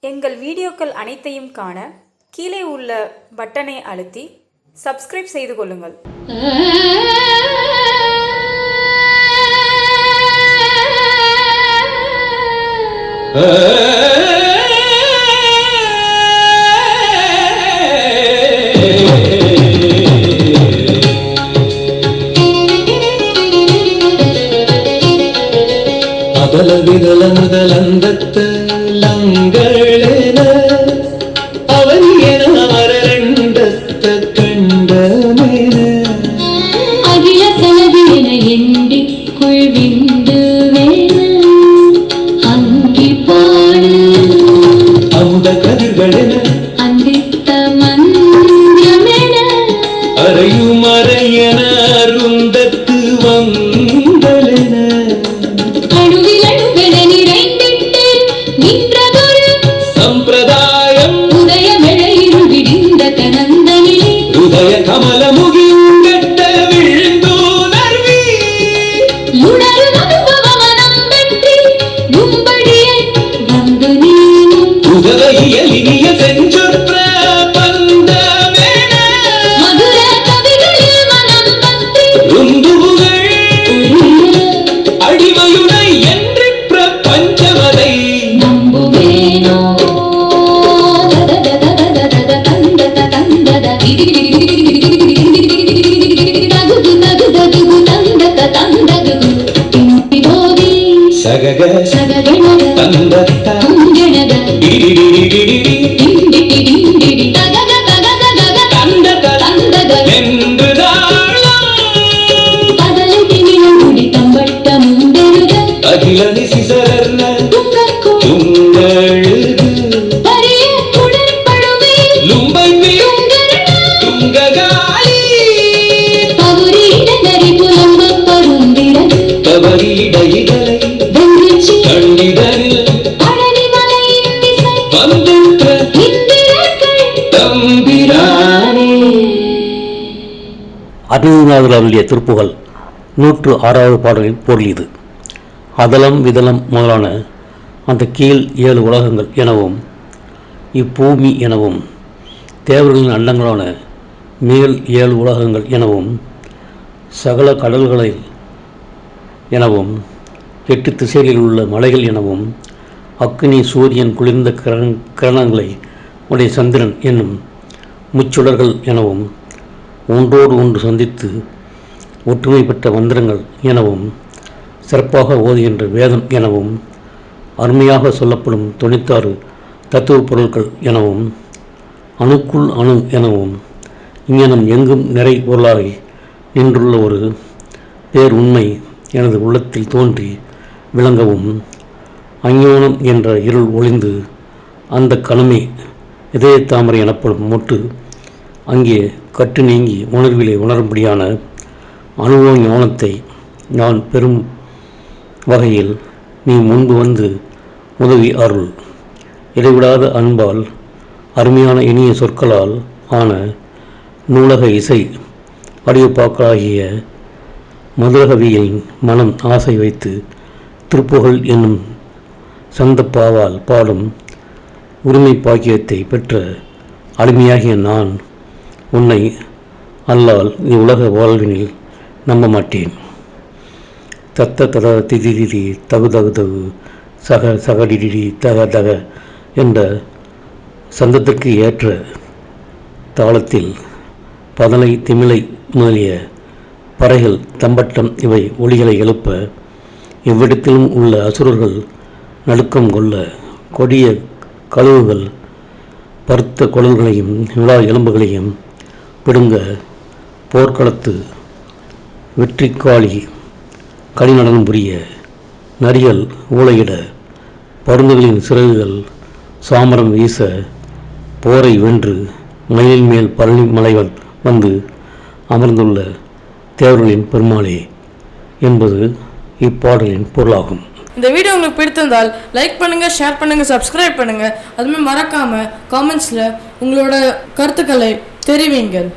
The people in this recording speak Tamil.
எங்கள் வீடியோக்கள் அனைத்தையும் காண கீழே உள்ள பட்டனை அழுத்தி சப்ஸ்கிரைப் செய்து கொள்ளுங்கள். அதலவிதலந்தலந்தத்த லங்களேன அவனியன அரண்டத்த கண்டமேன அகில சலதின எண்டி குழ்விந்து வேன அங்கி பாடு அந்த கதிர்களென அந்தித்த மந்திரமென அறையும் அறையன அருந்தத்து வந்தலென சம்பிரதாயம் உதய கமல முகிங்கட்ட விழுந்தோனர்வி உதவியலினிய செஞ்சொற்ற பந்தமேன ருந்துபுகள் அடிமையுனை என்று பிரபஞ்சமதை நம்புவேனோ சகக தந்தத்த அகிலனி சிசரர்ன துங்களழுது லும்பை துங்ககாலி தவறிட இதழை கண்டிடனில் வந்துற்ற தம்பிரானே. 64வது அருளிய திருப்புகழ் 106வது பாடலின் பொருள் இது. அதலம் விதலம் முதலான அந்த கீழ் 7 உலகங்கள் எனவும் இப்பூமி எனவும் தேவர்களின் அண்டங்களான மேல் 7 உலகங்கள் எனவும் சகல கடல்களில் எனவும் 8 திசைகளில் உள்ள மலைகள் எனவும் அக்னி சூரியன் குளிர்ந்த கிரணங்களை உடைய சந்திரன் என்னும் முச்சுடர்கள் எனவும் ஒன்றோடு ஒன்று சந்தித்து ஒற்றுமை பெற்ற மந்திரங்கள் எனவும் சிறப்பாக ஓதுகின்ற வேதம் எனவும் அருமையாக சொல்லப்படும் 96 தத்துவ பொருட்கள் எனவும் அணுக்குள் அணு எனவும் இங்ஙனம் எங்கும் நிறை பொருளாக நின்றுள்ள ஒரு பேர் உண்மை எனது உள்ளத்தில் தோன்றி விளங்கவும் அஞ்ஞானம் என்ற இருள் ஒளிந்து அந்த கணமே இதய தாமரை எனப்படும் மொட்டு அங்கே கட்டு நீங்கி உணர்விலே உணரும்படியான அனுபவ ஞானத்தை நான் பெறும் வகையில் நீ முன்பு வந்து உதவி அருள். இடைவிடாத அன்பால் அருமையான இனிய சொற்களால் ஆன நூலக இசை வடிவப்பாக்களாகிய மதுரகவியின் மனம் ஆசை வைத்து திருப்புகழ் என்னும் சந்தப்பாவால் பாடும் உரிமை பாக்கியத்தை பெற்ற அடிமையாகிய நான் உன்னை அல்லால் இவ்வுலக வாழ்வினில் நம்ப மாட்டேன். தத்த தத திதிதி தகு தகு தகு சக சகடிடி தக தக என்ற சந்தத்திற்கு ஏற்ற தாளத்தில் பதலை திமிலை முதலிய பறைகள் தம்பட்டம் இவை ஒளிகளை எழுப்ப இவ்விடத்திலும் உள்ள அசுரர்கள் நடுக்கம் கொள்ள கொடிய கழுவுகள் பருத்த குழல்களையும் விழா எலும்புகளையும் பிடுங்க போர்க்களத்து வெற்றிக்காளி கடிநடனம் புரிய நரிகள் ஊளையிட பருந்துகளின் சிறகுகள் சாமரம் வீச போரை வென்று மயிலின் மேல் பழனி மலைவன் வந்து அமர்ந்துள்ள தேவர்களின் பெருமாளே என்பது இப்பாடலின் பொருளாகும். இந்த வீடியோ உங்களுக்கு பிடித்திருந்தால் லைக் பண்ணுங்க, ஷேர் பண்ணுங்க, சப்ஸ்கிரைப் பண்ணுங்க. அதுமே மறக்காம காமெண்ட்ஸ்ல உங்களோட கருத்துக்களை தெரிவிங்கள்.